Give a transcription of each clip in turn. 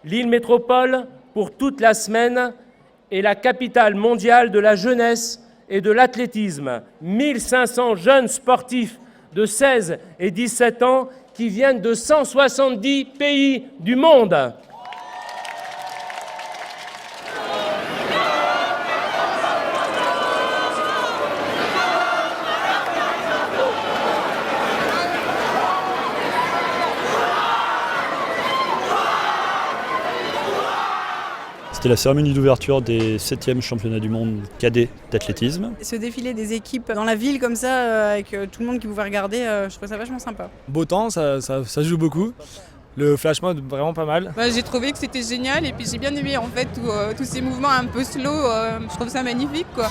Lille Métropole, pour toute la semaine, est la capitale mondiale de la jeunesse et de l'athlétisme. 1500 jeunes sportifs de 16 et 17 ans qui viennent de 170 pays du monde. C'était la cérémonie d'ouverture des 7e championnats du monde cadet d'athlétisme. Ce défilé des équipes dans la ville comme ça, avec tout le monde qui pouvait regarder, je trouve ça vachement sympa. Beau temps, ça joue beaucoup. Le flash mob, vraiment pas mal. J'ai trouvé que c'était génial et puis j'ai bien aimé en fait tous ces mouvements un peu slow, je trouve ça magnifique quoi.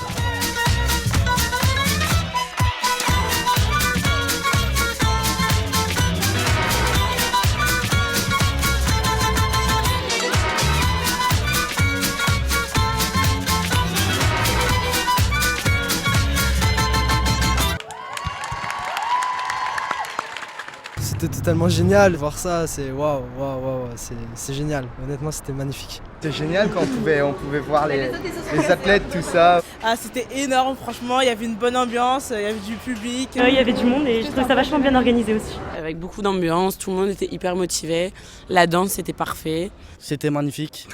C'était totalement génial, voir ça, c'est waouh, c'est génial. Honnêtement, c'était magnifique. C'était génial quand on pouvait voir les athlètes, tout ça. Ah, c'était énorme, franchement, il y avait une bonne ambiance, il y avait du public. Il y avait du monde et je trouvais ça vachement bien organisé aussi. Avec beaucoup d'ambiance, tout le monde était hyper motivé, la danse c'était parfait. C'était magnifique.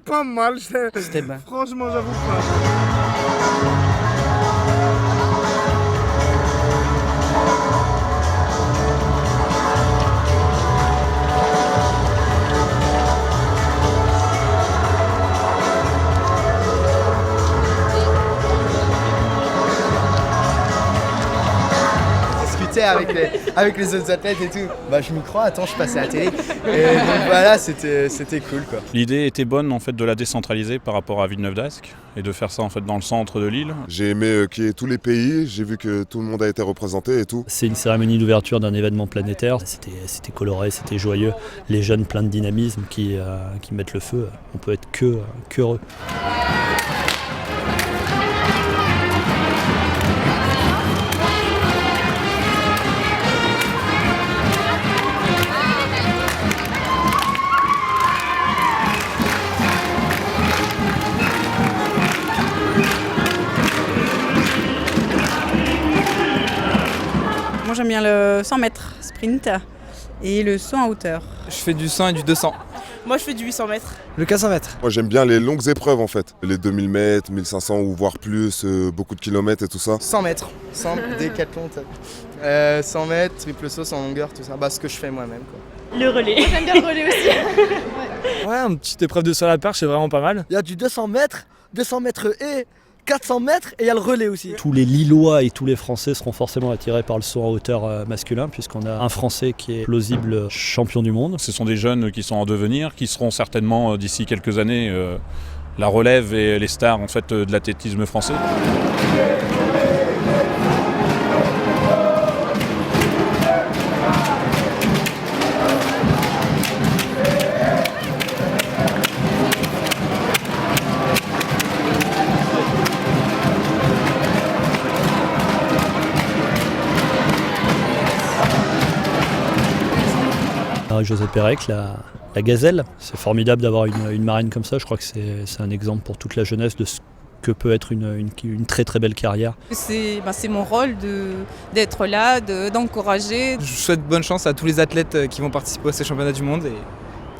Pas mal. C'était bien. Franchement, j'avoue pas. Avec les autres athlètes et tout. Je m'y crois, attends, je passais à la télé. Et donc voilà, c'était cool quoi. L'idée était bonne en fait de la décentraliser par rapport à Villeneuve d'Ascq et de faire ça en fait dans le centre de Lille. J'ai aimé qu'il y ait tous les pays, j'ai vu que tout le monde a été représenté et tout. C'est une cérémonie d'ouverture d'un événement planétaire. C'était coloré, c'était joyeux. Les jeunes pleins de dynamisme qui mettent le feu. On peut être que heureux. Moi j'aime bien le 100 mètres sprint et le saut en hauteur. Je fais du 100 et du 200. Moi je fais du 800 mètres. Le 400 mètres. Moi j'aime bien les longues épreuves en fait. Les 2000 mètres, 1500 ou voire plus, beaucoup de kilomètres et tout ça. 100 mètres, 100 décathlon. 100 mètres, triple saut sans longueur, tout ça. Ce que je fais moi-même quoi. Le relais. J'aime bien le relais aussi. Ouais, une petite épreuve de saut à la perche, c'est vraiment pas mal. Il y a du 200 mètres et 400 mètres et il y a le relais aussi. Tous les Lillois et tous les Français seront forcément attirés par le saut en hauteur masculin puisqu'on a un Français qui est plausible champion du monde. Ce sont des jeunes qui sont en devenir, qui seront certainement d'ici quelques années la relève et les stars en fait de l'athlétisme français. Josette Pérec, la gazelle, c'est formidable d'avoir une marraine comme ça, je crois que c'est un exemple pour toute la jeunesse de ce que peut être une très très belle carrière. C'est mon rôle d'être là, d'encourager. Je souhaite bonne chance à tous les athlètes qui vont participer à ces championnats du monde et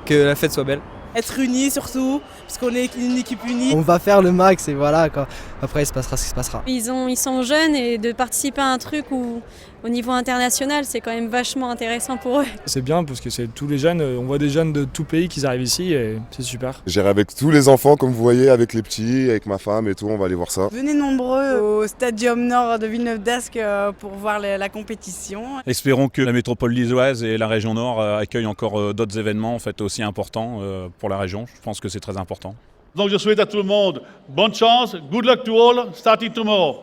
que la fête soit belle. Être unis surtout, parce qu'on est une équipe unie. On va faire le max et voilà quoi. Après il se passera ce qui se passera. Ils sont jeunes et de participer à un truc où au niveau international c'est quand même vachement intéressant pour eux. C'est bien parce que c'est tous les jeunes, on voit des jeunes de tout pays qui arrivent ici et c'est super. J'irai avec tous les enfants comme vous voyez, avec les petits, avec ma femme et tout, on va aller voir ça. Venez nombreux au Stadium Nord de Villeneuve d'Ascq pour voir la compétition. Espérons que la métropole lilloise et la région Nord accueillent encore d'autres événements en fait aussi importants pour la région. Je pense que c'est très important. Donc je souhaite à tout le monde bonne chance, good luck to all, starting tomorrow.